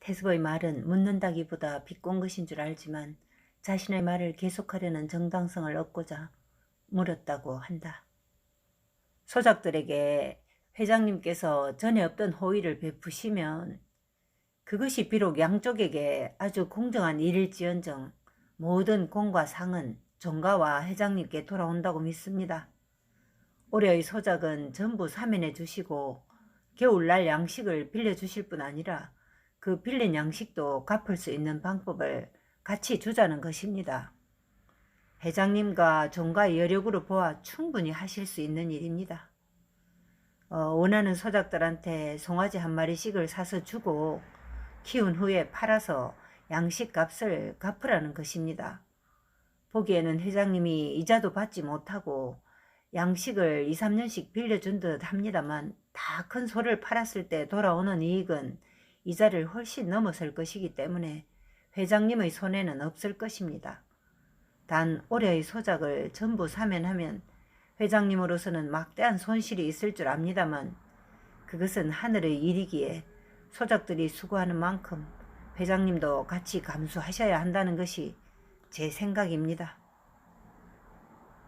태습의 말은 묻는다기보다 비꼰 것인 줄 알지만 자신의 말을 계속하려는 정당성을 얻고자 물었다고 한다. 소작들에게 회장님께서 전에 없던 호의를 베푸시면 그것이 비록 양쪽에게 아주 공정한 일일지언정 모든 공과 상은 종가와 회장님께 돌아온다고 믿습니다. 올해의 소작은 전부 사면해 주시고 겨울날 양식을 빌려주실 뿐 아니라 그 빌린 양식도 갚을 수 있는 방법을 같이 주자는 것입니다. 회장님과 종가의 여력으로 보아 충분히 하실 수 있는 일입니다. 원하는 소작들한테 송아지 한 마리씩을 사서 주고 키운 후에 팔아서 양식 값을 갚으라는 것입니다. 보기에는 회장님이 이자도 받지 못하고 양식을 2, 3년씩 빌려준 듯 합니다만 다 큰 소를 팔았을 때 돌아오는 이익은 이자를 훨씬 넘어설 것이기 때문에 회장님의 손해는 없을 것입니다. 단 올해의 소작을 전부 사면하면 회장님으로서는 막대한 손실이 있을 줄 압니다만 그것은 하늘의 일이기에 소작들이 수고하는 만큼 회장님도 같이 감수하셔야 한다는 것이 제 생각입니다.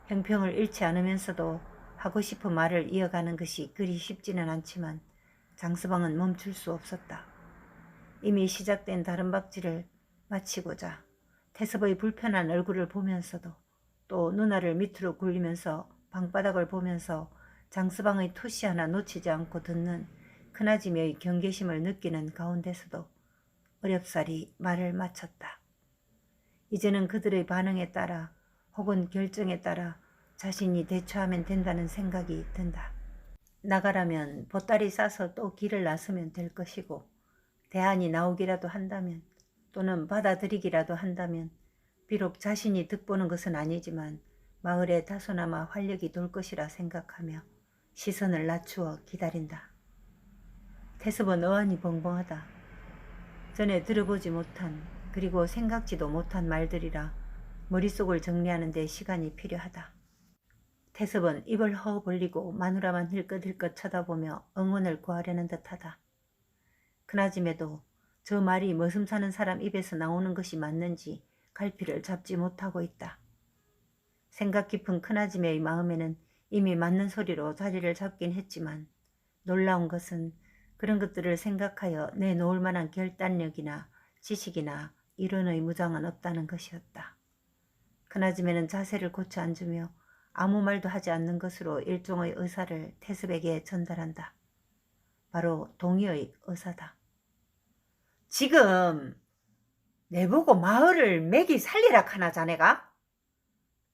형평을 잃지 않으면서도 하고 싶은 말을 이어가는 것이 그리 쉽지는 않지만 장서방은 멈출 수 없었다. 이미 시작된 다른박질을 마치고자 태섭의 불편한 얼굴을 보면서도 또 눈알을 밑으로 굴리면서 방바닥을 보면서 장서방의 토시 하나 놓치지 않고 듣는 큰아짐의 경계심을 느끼는 가운데서도 어렵사리 말을 마쳤다. 이제는 그들의 반응에 따라 혹은 결정에 따라 자신이 대처하면 된다는 생각이 든다. 나가라면 보따리 싸서 또 길을 나서면 될 것이고 대안이 나오기라도 한다면 또는 받아들이기라도 한다면 비록 자신이 득보는 것은 아니지만 마을에 다소나마 활력이 돌 것이라 생각하며 시선을 낮추어 기다린다. 태습은 어안이 벙벙하다. 전에 들어보지 못한 그리고 생각지도 못한 말들이라 머릿속을 정리하는 데 시간이 필요하다. 태섭은 입을 허 벌리고 마누라만 힐끗힐끗 쳐다보며 응원을 구하려는 듯하다. 그나짐에도 저 말이 머슴 사는 사람 입에서 나오는 것이 맞는지 갈피를 잡지 못하고 있다. 생각 깊은 큰아짐의 마음에는 이미 맞는 소리로 자리를 잡긴 했지만 놀라운 것은 그런 것들을 생각하여 내놓을 만한 결단력이나 지식이나 이론의 무장은 없다는 것이었다. 큰아짐에는 자세를 고쳐 앉으며 아무 말도 하지 않는 것으로 일종의 의사를 태습에게 전달한다. 바로 동의의 의사다. 지금 내보고 마을을 매기 살리라 하나 자네가?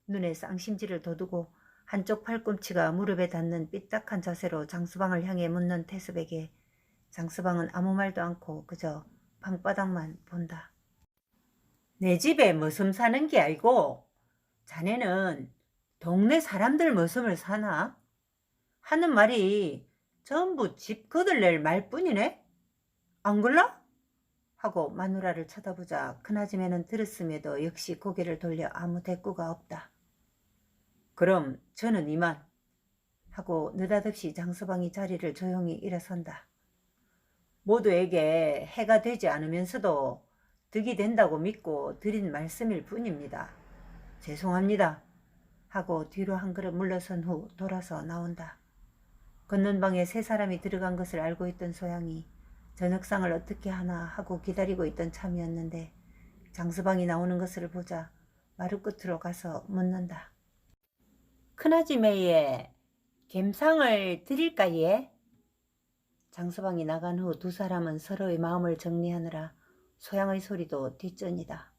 눈에 쌍심지를 돋우고 한쪽 팔꿈치가 무릎에 닿는 삐딱한 자세로 장수방을 향해 묻는 태습에게 장수방은 아무 말도 않고 그저 방바닥만 본다. 내 집에 머슴 사는 게 아니고 자네는 동네 사람들 머슴을 사나? 하는 말이 전부 집 거들낼 말뿐이네? 안 그러? 하고 마누라를 쳐다보자 큰아줌매는 들었음에도 역시 고개를 돌려 아무 대꾸가 없다. 그럼 저는 이만 하고 느닷없이 장서방이 자리를 조용히 일어선다. 모두에게 해가 되지 않으면서도 득이 된다고 믿고 드린 말씀일 뿐입니다. 죄송합니다. 하고 뒤로 한 걸음 물러선 후 돌아서 나온다. 걷는 방에 세 사람이 들어간 것을 알고 있던 소양이 저녁상을 어떻게 하나 하고 기다리고 있던 참이었는데 장서방이 나오는 것을 보자 마루 끝으로 가서 묻는다. 큰아지매에 갬상을 드릴까 예? 장서방이 나간 후 두 사람은 서로의 마음을 정리하느라 소양의 소리도 뒷전이다.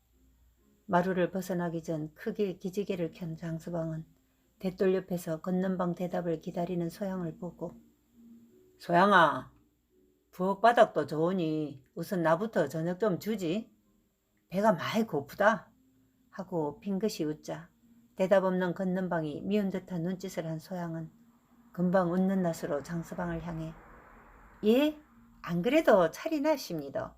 마루를 벗어나기 전 크게 기지개를 켠 장서방은 대돌 옆에서 걷는 방 대답을 기다리는 소양을 보고 소양아, 부엌바닥도 좋으니 우선 나부터 저녁 좀 주지. 배가 많이 고프다. 하고 빙긋이 웃자 대답 없는 걷는 방이 미운 듯한 눈짓을 한 소양은 금방 웃는 낯으로 장서방을 향해 예? 안 그래도 차리나십니다.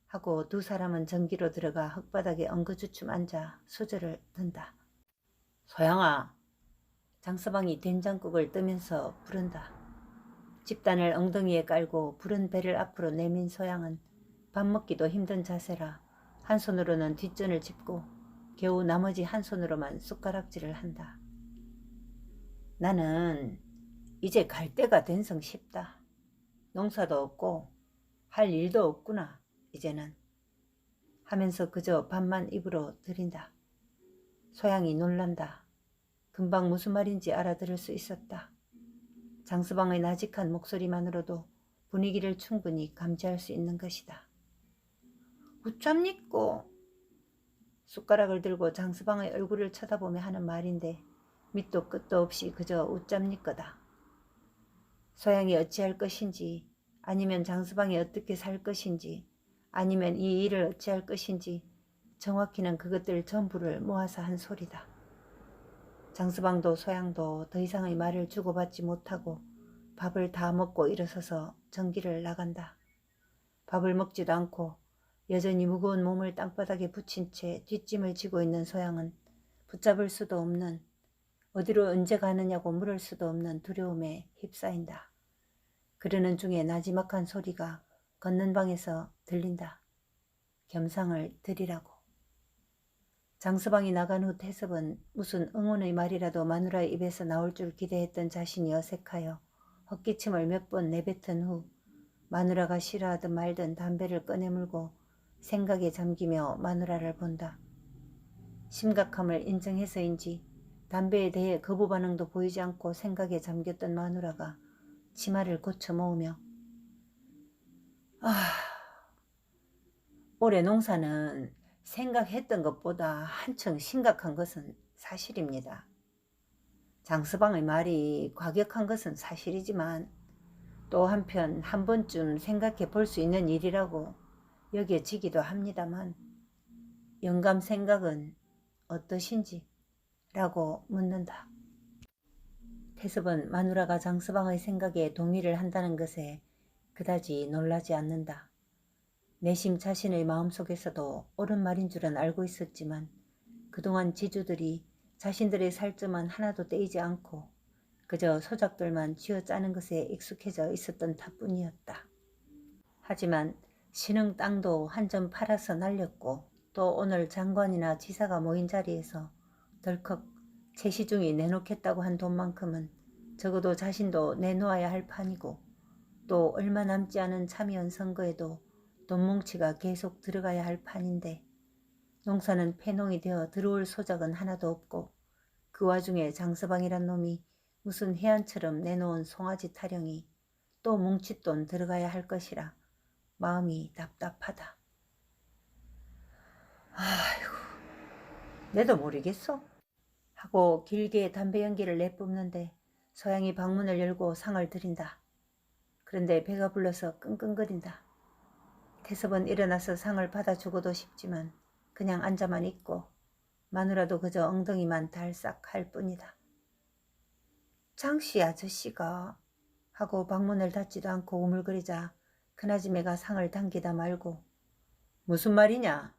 하고 두 사람은 전기로 들어가 흙바닥에 엉거주춤 앉아 수저를 든다. 소양아, 장서방이 된장국을 뜨면서 부른다. 집단을 엉덩이에 깔고 부른 배를 앞으로 내민 소양은 밥 먹기도 힘든 자세라 한 손으로는 뒷전을 짚고 겨우 나머지 한 손으로만 숟가락질을 한다. 나는 이제 갈 때가 된성 싶다. 농사도 없고 할 일도 없구나 이제는 하면서 그저 밥만 입으로 들인다. 소양이 놀란다. 금방 무슨 말인지 알아들을 수 있었다. 장서방의 나직한 목소리만으로도 분위기를 충분히 감지할 수 있는 것이다. 우참니꼬. 숟가락을 들고 장서방의 얼굴을 쳐다보며 하는 말인데 밑도 끝도 없이 그저 웃잡니꺼다. 소양이 어찌할 것인지 아니면 장서방이 어떻게 살 것인지 아니면 이 일을 어찌할 것인지 정확히는 그것들 전부를 모아서 한 소리다. 장서방도 소양도 더 이상의 말을 주고받지 못하고 밥을 다 먹고 일어서서 전기를 나간다. 밥을 먹지도 않고 여전히 무거운 몸을 땅바닥에 붙인 채 뒷짐을 지고 있는 소양은 붙잡을 수도 없는, 어디로 언제 가느냐고 물을 수도 없는 두려움에 휩싸인다. 그러는 중에 나지막한 소리가 걷는 방에서 들린다. 겸상을 드리라고. 장서방이 나간 후 태섭은 무슨 응원의 말이라도 마누라의 입에서 나올 줄 기대했던 자신이 어색하여 헛기침을 몇 번 내뱉은 후 마누라가 싫어하든 말든 담배를 꺼내물고 생각에 잠기며 마누라를 본다. 심각함을 인정해서인지 담배에 대해 거부 반응도 보이지 않고 생각에 잠겼던 마누라가 치마를 고쳐 모으며 올해 농사는 생각했던 것보다 한층 심각한 것은 사실입니다. 장서방의 말이 과격한 것은 사실이지만 또 한편 한 번쯤 생각해 볼 수 있는 일이라고 여겨지기도 합니다만 영감 생각은 어떠신지? 라고 묻는다. 태섭은 마누라가 장서방의 생각에 동의를 한다는 것에 그다지 놀라지 않는다. 내심 자신의 마음속에서도 옳은 말인 줄은 알고 있었지만 그동안 지주들이 자신들의 살점은 하나도 떼이지 않고 그저 소작들만 쥐어짜는 것에 익숙해져 있었던 탓뿐이었다. 하지만 신흥 땅도 한 점 팔아서 날렸고 또 오늘 장관이나 지사가 모인 자리에서 덜컥 최시중이 내놓겠다고 한 돈만큼은 적어도 자신도 내놓아야 할 판이고 또 얼마 남지 않은 참의원 선거에도 돈 뭉치가 계속 들어가야 할 판인데 농사는 폐농이 되어 들어올 소작은 하나도 없고 그 와중에 장서방이란 놈이 무슨 해안처럼 내놓은 송아지 타령이 또 뭉칫돈 들어가야 할 것이라 마음이 답답하다. 아이고, 내도 모르겠어 하고 길게 담배 연기를 내뿜는데 소양이 방문을 열고 상을 들인다. 그런데 배가 불러서 끙끙거린다. 태섭은 일어나서 상을 받아주고도 싶지만 그냥 앉아만 있고 마누라도 그저 엉덩이만 달싹 할 뿐이다. 장씨 아저씨가 하고 방문을 닫지도 않고 우물거리자 큰아지매가 상을 당기다 말고 무슨 말이냐?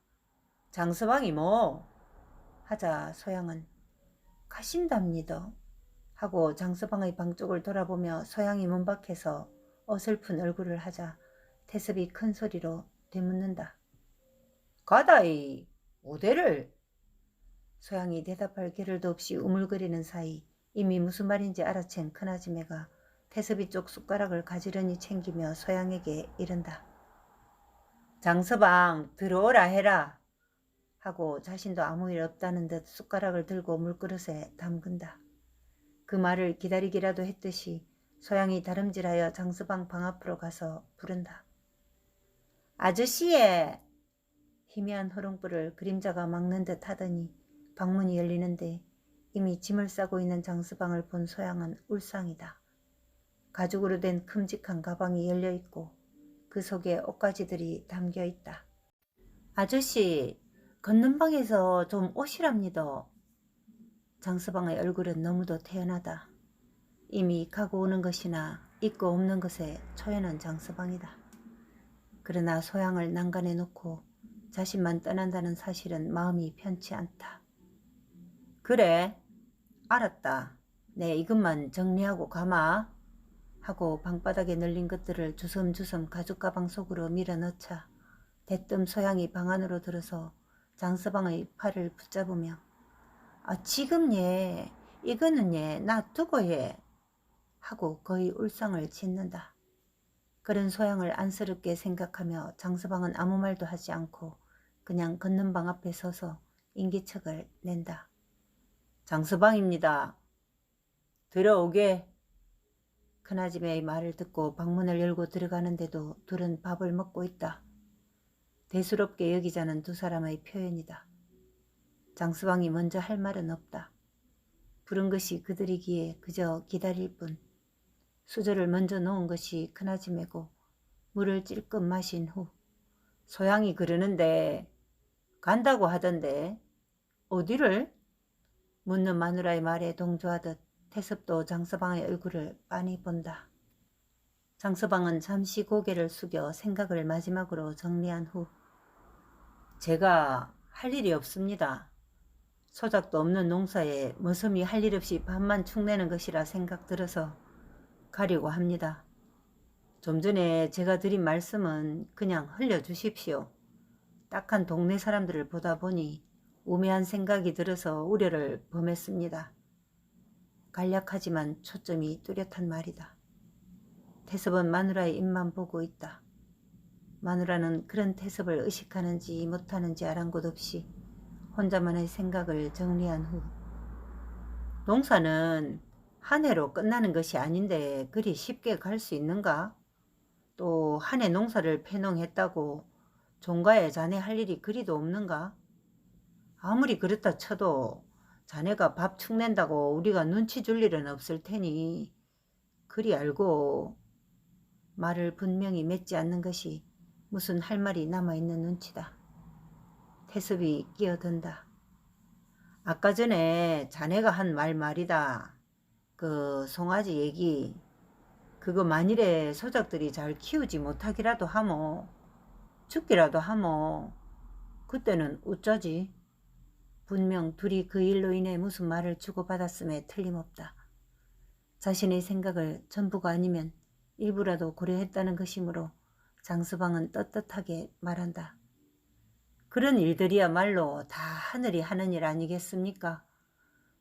장서방이 뭐? 하자 소양은 가신답니다 하고 장서방의 방 쪽을 돌아보며 소양이 문 밖에서 어설픈 얼굴을 하자 태섭이 큰 소리로 되묻는다. 가다이 어디를? 소양이 대답할 겨를도 없이 우물거리는 사이 이미 무슨 말인지 알아챈 큰아지매가 태섭이 쪽 숟가락을 가지런히 챙기며 소양에게 이른다. 장서방 들어오라 해라 하고 자신도 아무 일 없다는 듯 숟가락을 들고 물그릇에 담근다. 그 말을 기다리기라도 했듯이 소양이 다름질하여 장서방 방 앞으로 가서 부른다. 아저씨의 희미한 호롱불을 그림자가 막는 듯 하더니 방문이 열리는데 이미 짐을 싸고 있는 장서방을 본 소양은 울상이다. 가죽으로 된 큼직한 가방이 열려있고 그 속에 옷가지들이 담겨있다. 아저씨 걷는 방에서 좀 오시랍니다. 장서방의 얼굴은 너무도 태연하다. 이미 가고 오는 것이나 있고 없는 것에 초연한 장서방이다. 그러나 소양을 난간에 놓고 자신만 떠난다는 사실은 마음이 편치 않다. 그래 알았다. 내 이것만 정리하고 가마 하고 방바닥에 널린 것들을 주섬주섬 가죽가방 속으로 밀어넣자 대뜸 소양이 방 안으로 들어서 장서방의 팔을 붙잡으며 지금 예 이거는 예 놔두고 예 하고 거의 울상을 짓는다. 그런 소양을 안쓰럽게 생각하며 장서방은 아무 말도 하지 않고 그냥 걷는 방 앞에 서서 인기척을 낸다. 장서방입니다. 들어오게. 큰아줌의 말을 듣고 방문을 열고 들어가는데도 둘은 밥을 먹고 있다. 대수롭게 여기자는 두 사람의 표현이다. 장서방이 먼저 할 말은 없다. 부른 것이 그들이기에 그저 기다릴 뿐. 수저를 먼저 놓은 것이 큰아줌매고 물을 찔끔 마신 후 소양이 그러는데 간다고 하던데 어디를? 묻는 마누라의 말에 동조하듯 태섭도 장서방의 얼굴을 빤히 본다. 장서방은 잠시 고개를 숙여 생각을 마지막으로 정리한 후 제가 할 일이 없습니다. 소작도 없는 농사에 머슴이 할 일 없이 밥만 축내는 것이라 생각 들어서 가려고 합니다. 좀 전에 제가 드린 말씀은 그냥 흘려주십시오. 딱한 동네 사람들을 보다 보니 우매한 생각이 들어서 우려를 범했습니다. 간략하지만 초점이 뚜렷한 말이다. 태섭은 마누라의 입만 보고 있다. 마누라는 그런 태섭을 의식하는지 못하는지 아랑곳 없이 혼자만의 생각을 정리한 후 농사는 한 해로 끝나는 것이 아닌데 그리 쉽게 갈 수 있는가? 또 한 해 농사를 패농했다고 종가에 자네 할 일이 그리도 없는가? 아무리 그렇다 쳐도 자네가 밥 축낸다고 우리가 눈치 줄 일은 없을 테니 그리 알고. 말을 분명히 맺지 않는 것이 무슨 할 말이 남아있는 눈치다. 태섭이 끼어든다. 아까 전에 자네가 한 말이다. 그 송아지 얘기. 그거 만일에 소작들이 잘 키우지 못하기라도 하모 죽기라도 하모 그때는 어쩌지? 분명 둘이 그 일로 인해 무슨 말을 주고받았음에 틀림없다. 자신의 생각을 전부가 아니면 일부라도 고려했다는 것이므로 장서방은 떳떳하게 말한다. 그런 일들이야말로 다 하늘이 하는 일 아니겠습니까?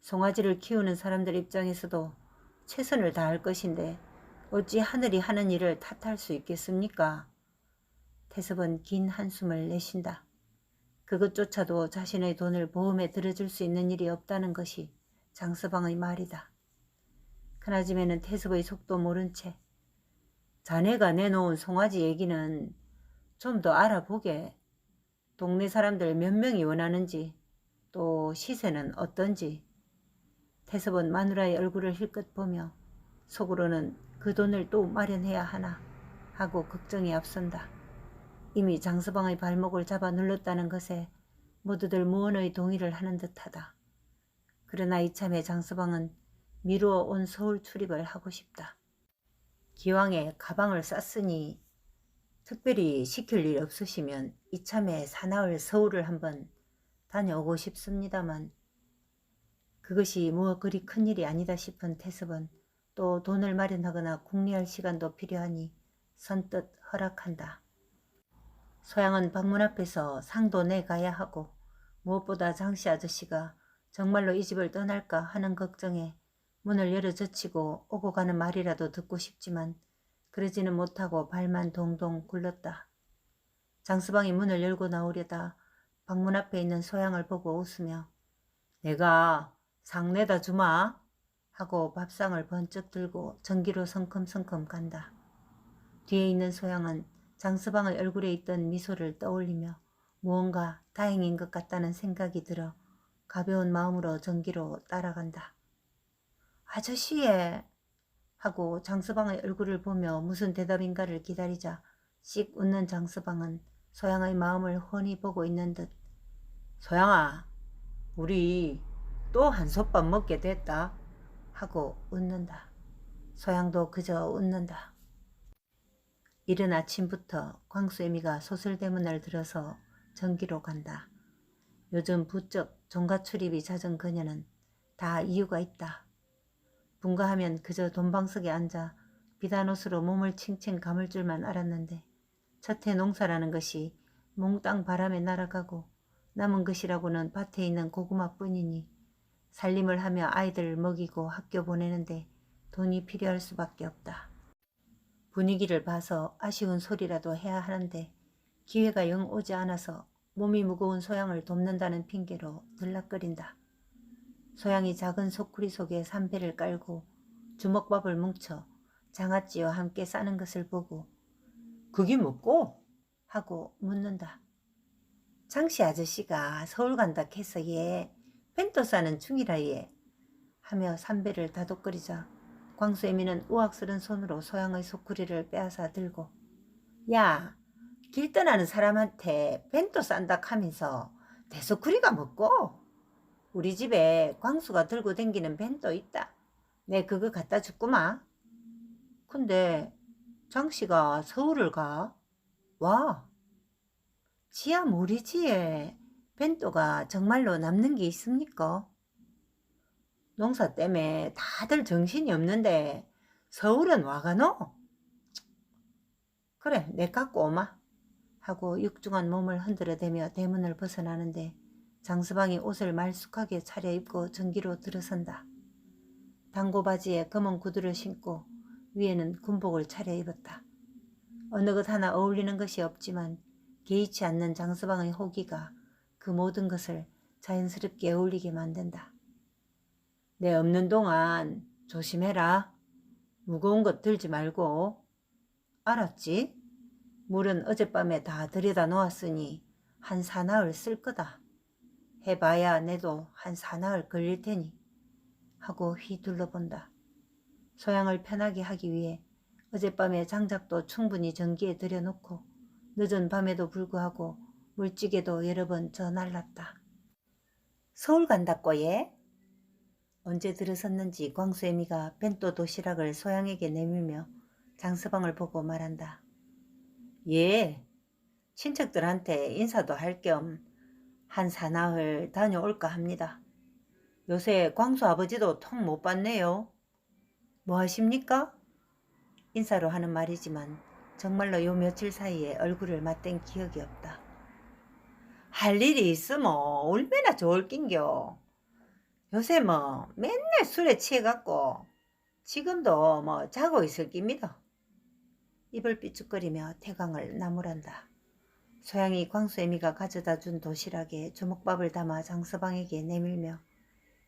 송아지를 키우는 사람들 입장에서도 최선을 다할 것인데 어찌 하늘이 하는 일을 탓할 수 있겠습니까? 태섭은 긴 한숨을 내쉰다. 그것조차도 자신의 돈을 보험에 들어줄 수 있는 일이 없다는 것이 장서방의 말이다. 큰아줌매는 태섭의 속도 모른 채 자네가 내놓은 송아지 얘기는 좀 더 알아보게. 동네 사람들 몇 명이 원하는지 또 시세는 어떤지. 태섭은 마누라의 얼굴을 힐끗 보며 속으로는 그 돈을 또 마련해야 하나 하고 걱정이 앞선다. 이미 장서방의 발목을 잡아 눌렀다는 것에 모두들 무언의 동의를 하는 듯하다. 그러나 이참에 장서방은 미루어 온 서울 출입을 하고 싶다. 기왕에 가방을 쌌으니 특별히 시킬 일 없으시면 이참에 사나울 서울을 한번 다녀오고 싶습니다만 그것이 뭐 그리 큰일이 아니다 싶은 태섭은 또 돈을 마련하거나 궁리할 시간도 필요하니 선뜻 허락한다. 소양은 방문 앞에서 상도 내가야 하고 무엇보다 장씨 아저씨가 정말로 이 집을 떠날까 하는 걱정에 문을 열어 젖히고 오고 가는 말이라도 듣고 싶지만 그러지는 못하고 발만 동동 굴렀다. 장서방이 문을 열고 나오려다 방문 앞에 있는 소양을 보고 웃으며 내가 상 내다 주마 하고 밥상을 번쩍 들고 전기로 성큼성큼 간다. 뒤에 있는 소양은 장서방의 얼굴에 있던 미소를 떠올리며 무언가 다행인 것 같다는 생각이 들어 가벼운 마음으로 전기로 따라간다. 아저씨예 하고 장서방의 얼굴을 보며 무슨 대답인가를 기다리자 씩 웃는 장서방은 소양의 마음을 훤히 보고 있는 듯 소양아 우리 또 한솥밥 먹게 됐다 하고 웃는다. 소양도 그저 웃는다. 이른 아침부터 광수애미가 소설대문을 들어서 전기로 간다. 요즘 부쩍 종가 출입이 잦은 그녀는 다 이유가 있다. 분가하면 그저 돈방석에 앉아 비단옷으로 몸을 칭칭 감을 줄만 알았는데 첫해 농사라는 것이 몽땅 바람에 날아가고 남은 것이라고는 밭에 있는 고구마뿐이니 살림을 하며 아이들을 먹이고 학교 보내는데 돈이 필요할 수밖에 없다. 분위기를 봐서 아쉬운 소리라도 해야 하는데 기회가 영 오지 않아서 몸이 무거운 소양을 돕는다는 핑계로 들락거린다. 소양이 작은 소쿠리 속에 삼배를 깔고 주먹밥을 뭉쳐 장아찌와 함께 싸는 것을 보고 그게 뭐고? 하고 묻는다. 장씨 아저씨가 서울 간다 해서 얘 벤또 싸는 중이라 얘 하며 삼배를 다독거리자 광수애미는 우악스런 손으로 소양의 소쿠리를 빼앗아 들고 야, 길 떠나는 사람한테 벤또 싼다 하면서 대소쿠리가 뭐고? 우리 집에 광수가 들고 댕기는 벤또 있다. 내 그거 갖다 줬구마. 근데 장씨가 서울을 가? 와. 지야 모르지에 벤또가 정말로 남는 게 있습니까? 농사 때문에 다들 정신이 없는데 서울은 와가노? 그래 내 갖고 오마 하고 육중한 몸을 흔들어대며 대문을 벗어나는데 장서방이 옷을 말쑥하게 차려입고 전기로 들어선다. 당고바지에 검은 구두를 신고 위에는 군복을 차려입었다. 어느 것 하나 어울리는 것이 없지만 개의치 않는 장서방의 호기가 그 모든 것을 자연스럽게 어울리게 만든다. 내 없는 동안 조심해라. 무거운 것 들지 말고. 알았지? 물은 어젯밤에 다 들여다 놓았으니 한 사나흘 쓸 거다. 해봐야 내도 한 사나흘 걸릴 테니 하고 휘둘러본다. 소양을 편하게 하기 위해 어젯밤에 장작도 충분히 전기에 들여놓고 늦은 밤에도 불구하고 물찌개도 여러 번 저 날랐다. 서울 간다꼬 얘? 언제 들어섰는지 광수애미가 벤또 도시락을 소양에게 내밀며 장서방을 보고 말한다. 예, 친척들한테 인사도 할 겸 한 사나흘 다녀올까 합니다. 요새 광수 아버지도 통 못 봤네요. 뭐 하십니까? 인사로 하는 말이지만 정말로 요 며칠 사이에 얼굴을 맞댄 기억이 없다. 할 일이 있으면 얼마나 좋을 낀겨. 요새 뭐 맨날 술에 취해갖고 지금도 뭐 자고 있을 깁니다. 입을 삐죽거리며 태광을 나무란다. 소양이 광수애미가 가져다 준 도시락에 주먹밥을 담아 장서방에게 내밀며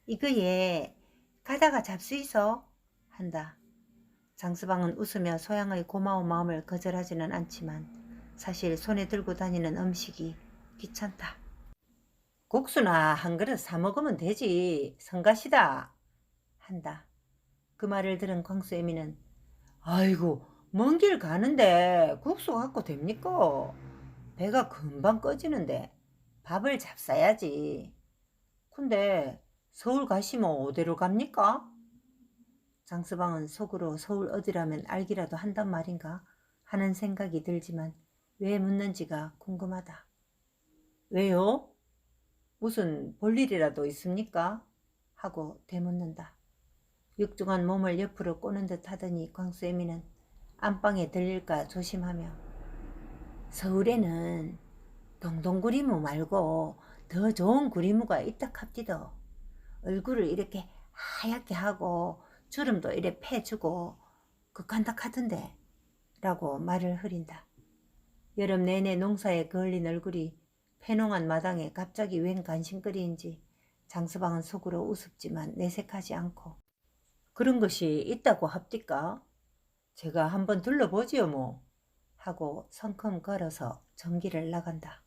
이거 얘 가다가 잡수 있어 한다. 장서방은 웃으며 소양의 고마운 마음을 거절하지는 않지만 사실 손에 들고 다니는 음식이 귀찮다. 국수나 한 그릇 사 먹으면 되지 성가시다 한다. 그 말을 들은 광수애미는 아이고 먼 길 가는데 국수 갖고 됩니까? 배가 금방 꺼지는데 밥을 잡숴야지. 근데 서울 가시면 어디로 갑니까? 장서방은 속으로 서울 어디라면 알기라도 한단 말인가 하는 생각이 들지만 왜 묻는지가 궁금하다. 왜요? 무슨 볼일이라도 있습니까? 하고 되묻는다. 육중한 몸을 옆으로 꼬는 듯 하더니 광수애미는 안방에 들릴까 조심하며 서울에는 동동구리무 말고 더 좋은 구리무가 있다 합디더. 얼굴을 이렇게 하얗게 하고 주름도 이래 패주고 극한다 하던데 라고 말을 흐린다. 여름 내내 농사에 거을린 얼굴이 패농한 마당에 갑자기 웬 간신거리인지 장서방은 속으로 우습지만 내색하지 않고 그런 것이 있다고 합디까? 제가 한번 둘러보지요 뭐 하고 성큼 걸어서 전기를 나간다.